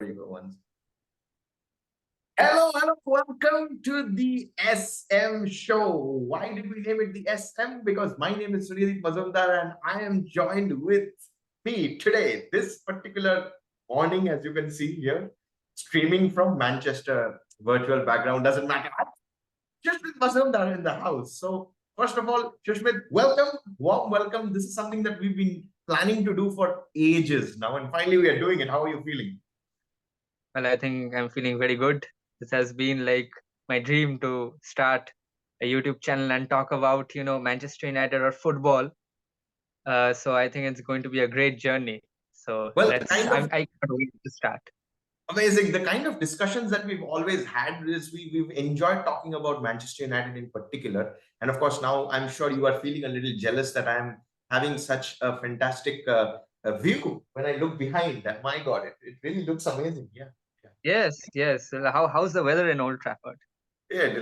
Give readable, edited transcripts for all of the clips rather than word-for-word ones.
You go once. Hello, welcome to the SM show. Why did we name it the SM? Because my name is Suryadeep Mazumdar and I am joined with me today, this particular morning, as you can see here, streaming from Manchester. Virtual background doesn't matter. Shushmit Mazumdar in the house. So, first of all, Shushmit, welcome, warm welcome. This is something that we've been planning to do for ages now, and finally we are doing it. How are you feeling? Well, I think I'm feeling very good. This has been like my dream to start a YouTube channel and talk about, Manchester United or football. So I think it's going to be a great journey. So Well, I can't wait to start. amazing. The kind of discussions that we've always had is we've enjoyed talking about Manchester United in particular. And of course, now I'm sure you are feeling a little jealous that I'm having such a fantastic view when I look behind. That my God, it really looks amazing. Yeah. Yes. How's the weather in Old Trafford? Yeah,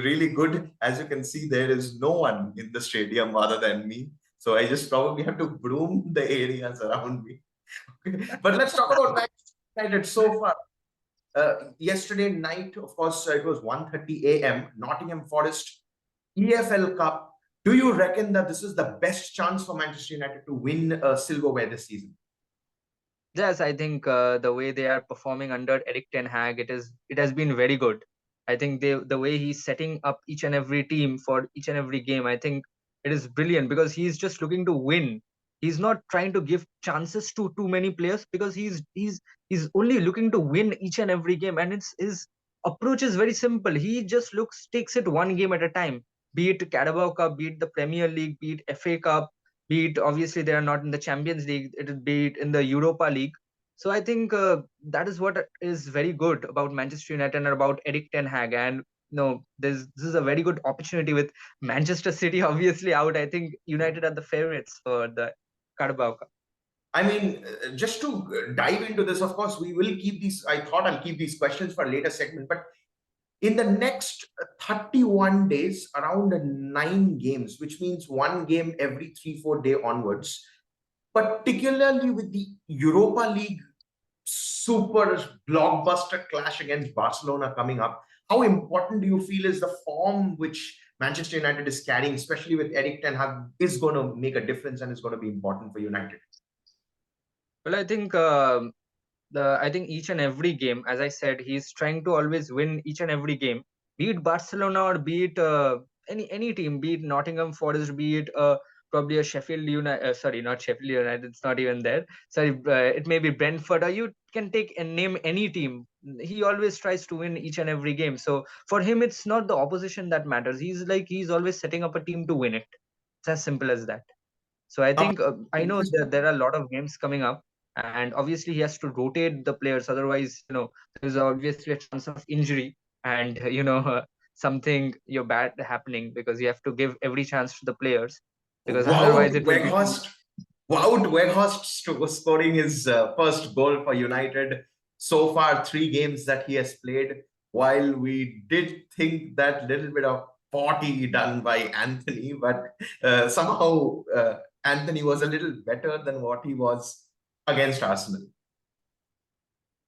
really good. As you can see, there is no one in the stadium other than me. So I just probably have to broom the areas around me. But let's talk about Manchester United so far. Yesterday night, of course, it was 1:30 a.m. Nottingham Forest EFL Cup. Do you reckon that this is the best chance for Manchester United to win silverware this season? Yes, I think the way they are performing under Eric Ten Hag, it has been very good. I think the way he's setting up each and every team for each and every game, I think it is brilliant because he's just looking to win. He's not trying to give chances to too many players because he's only looking to win each and every game, and it's his approach is very simple. He just takes it one game at a time, be it Carabao Cup, be it the Premier League, be it FA Cup, be it obviously they are not in the Champions League, it be it in the Europa League. So I think that is what is very good about Manchester United and about Eric Ten Hag. And this is a very good opportunity with Manchester City obviously out. I think United are the favorites for the Carabao Cup. I mean, just to dive into this, of course, we will keep these. I thought I'll keep these questions for a later segment, but in the next 31 days, around 9 games, which means one game every 3-4 day onwards, particularly with the Europa League super blockbuster clash against Barcelona coming up, how important do you feel is the form which Manchester United is carrying, especially with Eric Ten Hag, is going to make a difference and is going to be important for United? Well, I think each and every game, as I said, he's trying to always win each and every game, be it Barcelona or be it any team, be it Nottingham Forest, be it probably a Sheffield United. Sorry, not Sheffield United. It's not even there. Sorry, it may be Brentford, or you can take and name any team. He always tries to win each and every game. So for him, it's not the opposition that matters. He's always setting up a team to win it. It's as simple as that. So I think I know that there are a lot of games coming up, and obviously he has to rotate the players. Otherwise, there's obviously a chance of injury and something bad happening because you have to give every chance to the players because Wout otherwise it will be. Weghorst, Wout Weghorst scoring his first goal for United. So far, 3 games that he has played. While we did think that little bit of 40 done by Anthony, but somehow Anthony was a little better than what he was against Arsenal.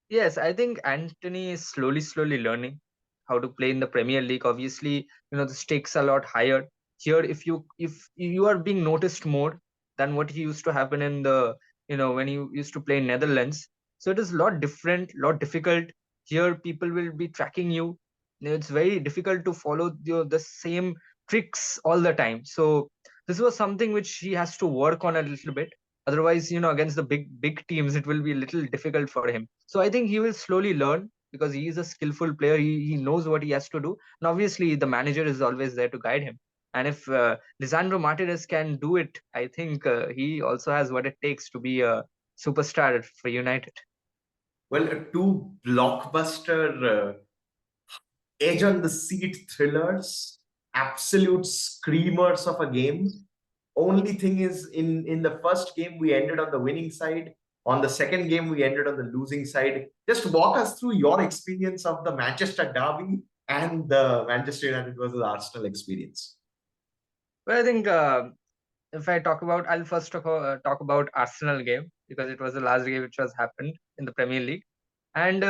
Yes, I think Anthony is slowly learning how to play in the Premier League. Obviously, the stakes are a lot higher here. If you are being noticed more than what he used to happen in the when he used to play in Netherlands, so it is a lot different, lot difficult. Here, people will be tracking you. It's very difficult to follow the same tricks all the time. So this was something which he has to work on a little bit. Otherwise, against the big teams, it will be a little difficult for him. So I think he will slowly learn because he is a skillful player. He knows what he has to do. And obviously, the manager is always there to guide him. And if Lisandro Martinez can do it, I think he also has what it takes to be a superstar for United. Well, 2 blockbuster edge on the seat thrillers, absolute screamers of a game. Only thing is, in the first game we ended on the winning side. On the second game we ended on the losing side. Just walk us through your experience of the Manchester derby and the Manchester United versus Arsenal experience. Well, I think if I talk about, I'll first talk about Arsenal game because it was the last game which was happened in the Premier League. And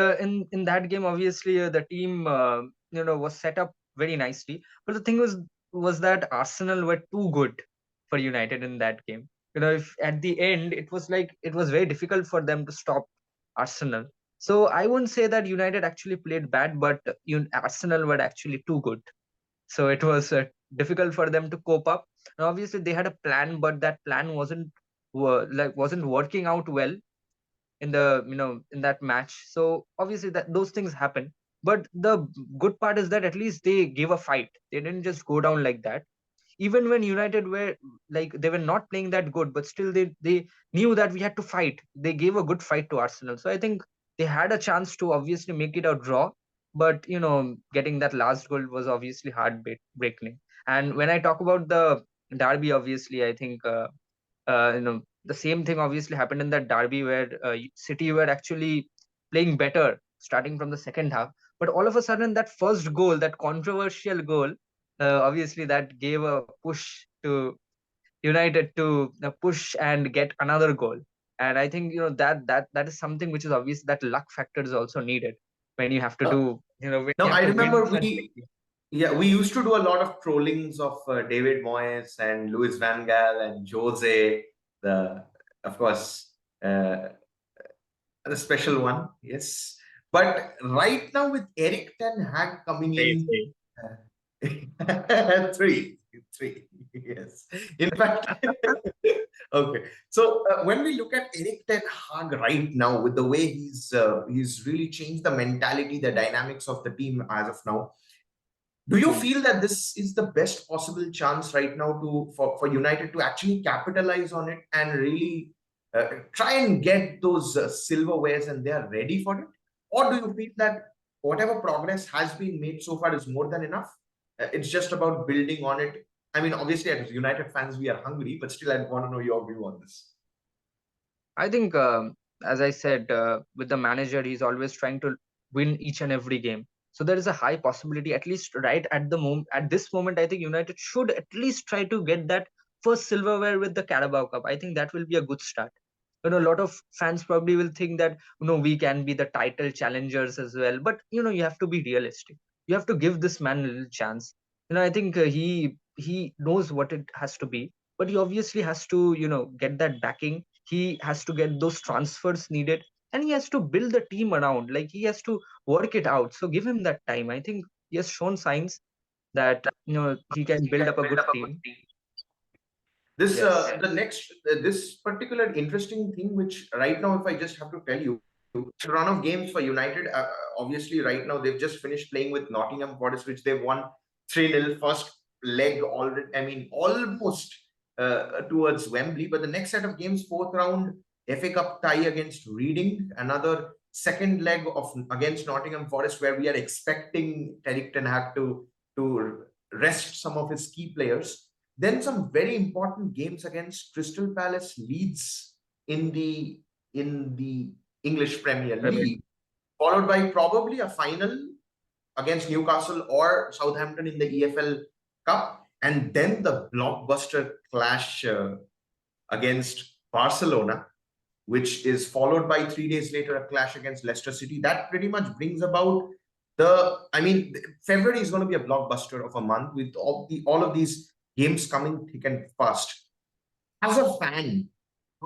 in that game, obviously, the team was set up very nicely. But the thing was that Arsenal were too good for United in that game. If at the end it was like it was very difficult for them to stop Arsenal. So I wouldn't say that United actually played bad, but Arsenal were actually too good. So it was difficult for them to cope up. And obviously, they had a plan, but that plan wasn't working out well in the in that match. So obviously that those things happen. But the good part is that at least they gave a fight. They didn't just go down like that. Even when United were like they were not playing that good, but still they knew that we had to fight. They gave a good fight to Arsenal. So I think they had a chance to obviously make it a draw. But getting that last goal was obviously heartbreaking. And when I talk about the derby, obviously I think the same thing obviously happened in that derby where City were actually playing better starting from the second half. But all of a sudden, that first goal, that controversial goal, obviously that gave a push to United to push and get another goal. And I think that is something which is obvious, that luck factor is also needed when you have to Uh, do when Now you have I to win remember such big games. we used to do a lot of trollings of David Moyes and Louis Van Gaal and Jose, the of course the special one, yes. But right now with Eric Ten Hag coming in, Say. three, three, yes. In fact, okay. So when we look at Eric Ten Hag right now, with the way he's really changed the mentality, the dynamics of the team as of now, do you Hmm. feel that this is the best possible chance right now for United to actually capitalize on it and really try and get those silverwares and they are ready for it? Or do you feel that whatever progress has been made so far is more than enough? It's just about building on it. I mean, obviously, as United fans, we are hungry, but still, I want to know your view on this. I think, as I said, with the manager, he's always trying to win each and every game. So there is a high possibility, at least right at the moment, at this moment, I think United should at least try to get that first silverware with the Carabao Cup. I think that will be a good start. A lot of fans probably will think that we can be the title challengers as well. But you have to be realistic. You have to give this man a little chance. I think he knows what it has to be, but he obviously has to get that backing. He has to get those transfers needed, and he has to build the team around. Like, he has to work it out. So give him that time. I think he has shown signs that he can build up a good team. This Yes. the next this particular interesting thing, which right now, if I just have to tell you, the run of games for United, obviously right now they've just finished playing with Nottingham Forest, which they've won 3-0 first leg already. I mean, almost towards Wembley. But the next set of games, fourth round FA Cup tie against Reading, another second leg of against Nottingham Forest, where we are expecting Eric Ten Hag to rest some of his key players. Then some very important games against Crystal Palace, Leeds in the English Premier Premier League, followed by probably a final against Newcastle or Southampton in the EFL Cup, and then the blockbuster clash against Barcelona, which is followed by 3 days later a clash against Leicester City. That pretty much brings about I mean, February is going to be a blockbuster of a month with all of these games coming thick and fast. As a fan,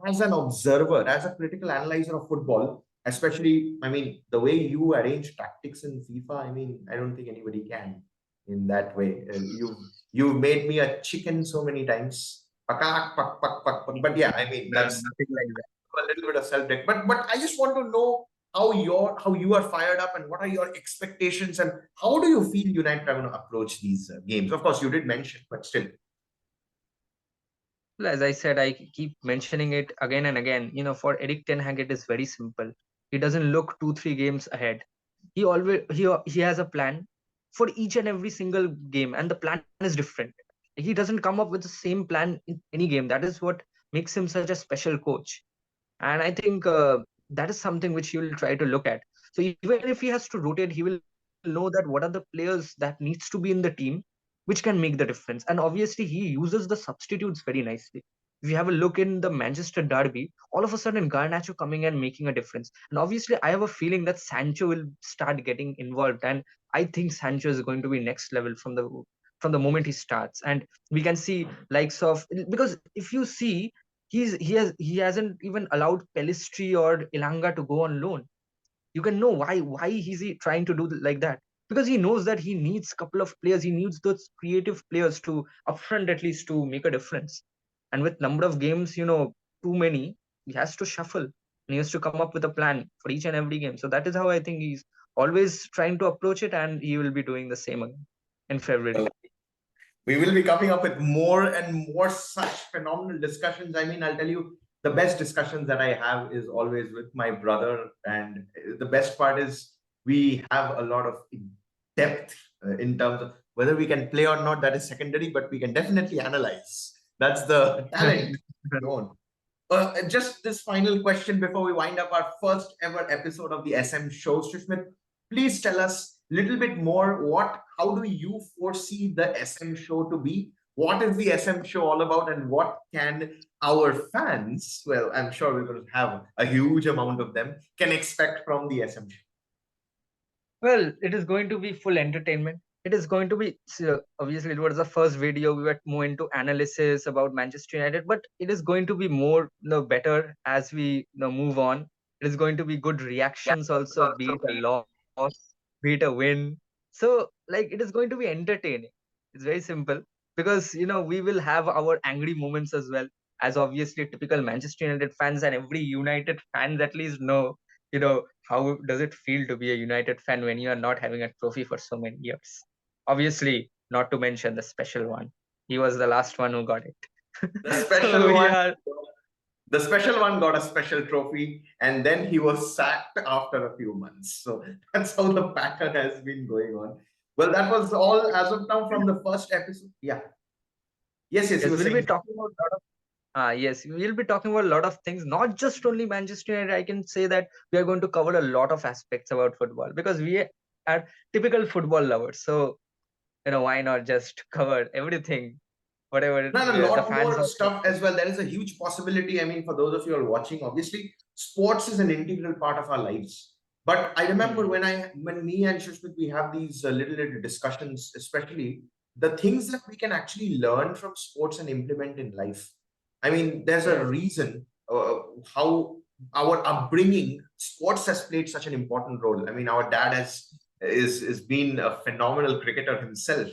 as an observer, as a critical analyzer of football, especially, I mean, the way you arrange tactics in FIFA, I mean, I don't think anybody can in that way. You've made me a chicken so many times. Pakak, pak, pak, pak, pak. But yeah, I mean, No, that's nothing like that. a little bit of self-deck. But I just want to know how you are fired up and what are your expectations and how do you feel United are going to approach these games? Of course, you did mention, but still. Well, as I said, I keep mentioning it again and again. For Eric Ten Hag, it is very simple. He doesn't look 2-3 games ahead. He has a plan for each and every single game, and the plan is different. He doesn't come up with the same plan in any game. That is what makes him such a special coach. And I think that is something which he will try to look at. So even if he has to rotate, he will know that what are the players that needs to be in the team which can make the difference. And obviously he uses the substitutes very nicely. if you have a look in the Manchester derby, all of a sudden Garnacho coming and making a difference. And obviously, I have a feeling that Sancho will start getting involved, and I think Sancho is going to be next level from the moment he starts. And we can see likes of, because if you see, he hasn't even allowed Pelistri or Ilanga to go on loan. You can know why is he trying to do like that, because he knows that he needs a couple of players, he needs those creative players to upfront at least to make a difference. And with number of games, too many, he has to shuffle and he has to come up with a plan for each and every game. So that is how I think he's always trying to approach it, and he will be doing the same again in February. We will be coming up with more and more such phenomenal discussions. I mean, I'll tell you, the best discussions that I have is always with my brother. And the best part is we have a lot of depth in terms of whether we can play or not. That is secondary, but we can definitely analyze. That's the talent we own. Just this final question before we wind up our first ever episode of the SM show, Shushmit, please tell us a little bit more. How do you foresee the SM show to be? What is the SM show all about, and what can our fans, well, I'm sure we're going to have a huge amount of them, can expect from the SM show? Well, it is going to be full entertainment. It is going to be, so obviously, it was the first video. We were more into analysis about Manchester United, but it is going to be more, better as we, move on. It is going to be good reactions also, be it a loss, be it a win. So, like, it is going to be entertaining. It's very simple, because we will have our angry moments as well, as obviously typical Manchester United fans, and every United fans at least know, how does it feel to be a United fan when you are not having a trophy for so many years? Obviously, not to mention the special one. He was the last one who got it. The special So one, yeah, the special one got a special trophy, and then he was sacked after a few months. So that's how the pattern has been going on. Well, that was all as of now from the first episode. Yeah. Yes, you yes, were we'll be saying. talking about a lot of yes, we'll be talking about a lot of things, not just only Manchester United. I can say that we are going to cover a lot of aspects about football, because we are typical football lovers. So why not just cover everything, whatever And a the lot fans more also. stuff as well. There is a huge possibility. I mean, for those of you who are watching, obviously, sports is an integral part of our lives. But I remember Hmm. when me and Shushmit, we have these little discussions, especially the things that we can actually learn from sports and implement in life. I mean, there's a Yes. reason how our upbringing, sports has played such an important role. I mean, our dad is been a phenomenal cricketer himself,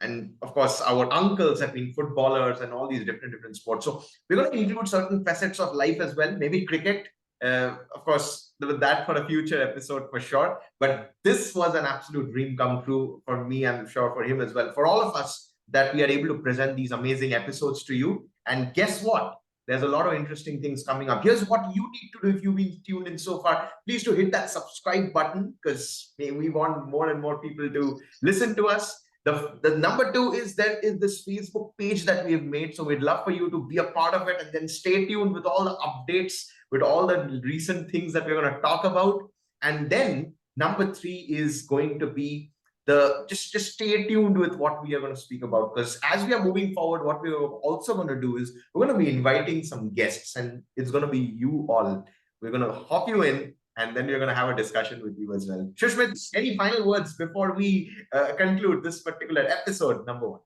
and of course our uncles have been footballers and all these different sports. So we're going to include certain facets of life as well, maybe cricket, of course, with that for a future episode for sure. But this was an absolute dream come true for me, I'm sure for him as well, for all of us, that we are able to present these amazing episodes to you. And guess what, there's a lot of interesting things coming up. Here's what you need to do if you've been tuned in so far. Please to hit that subscribe button, because we want more and more people to listen to us. The number two is there is this Facebook page that we have made. So we'd love for you to be a part of it, and then stay tuned with all the updates, with all the recent things that we're going to talk about. And then number three is going to be the just stay tuned with what we are going to speak about, because as we are moving forward, what we are also going to do is we're going to be inviting some guests, and it's going to be you all. We're going to hop you in, and then we're going to have a discussion with you as well. Shushmit, any final words before we conclude this particular episode, number one?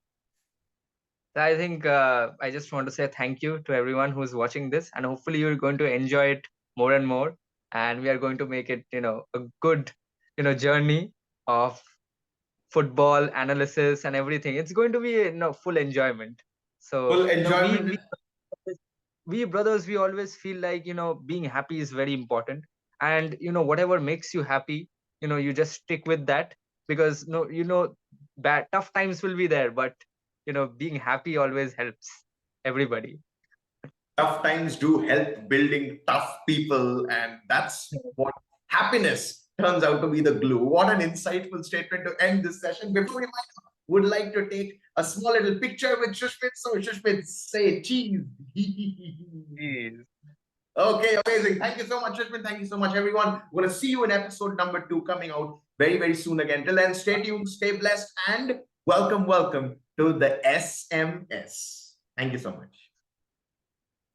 I think I just want to say thank you to everyone who's watching this, and hopefully you're going to enjoy it more and more. And we are going to make it, a good, journey of football analysis and everything. It's going to be, full enjoyment. So, Full enjoyment. we brothers, we always feel like, being happy is very important. And whatever makes you happy, you just stick with that, because no, bad tough times will be there, but being happy always helps everybody. Tough times do help building tough people, and that's what happiness turns out to be the glue. What an insightful statement to end this session. Before we would like to take a small little picture with Shushmit. So Shushmit, say cheese. Yes. Okay, amazing. Thank you so much, Shushmit. Thank you so much, everyone. We're going to see you in episode number 2 coming out very soon again. Till then, stay tuned, stay blessed, and welcome to the SMS. Thank you so much.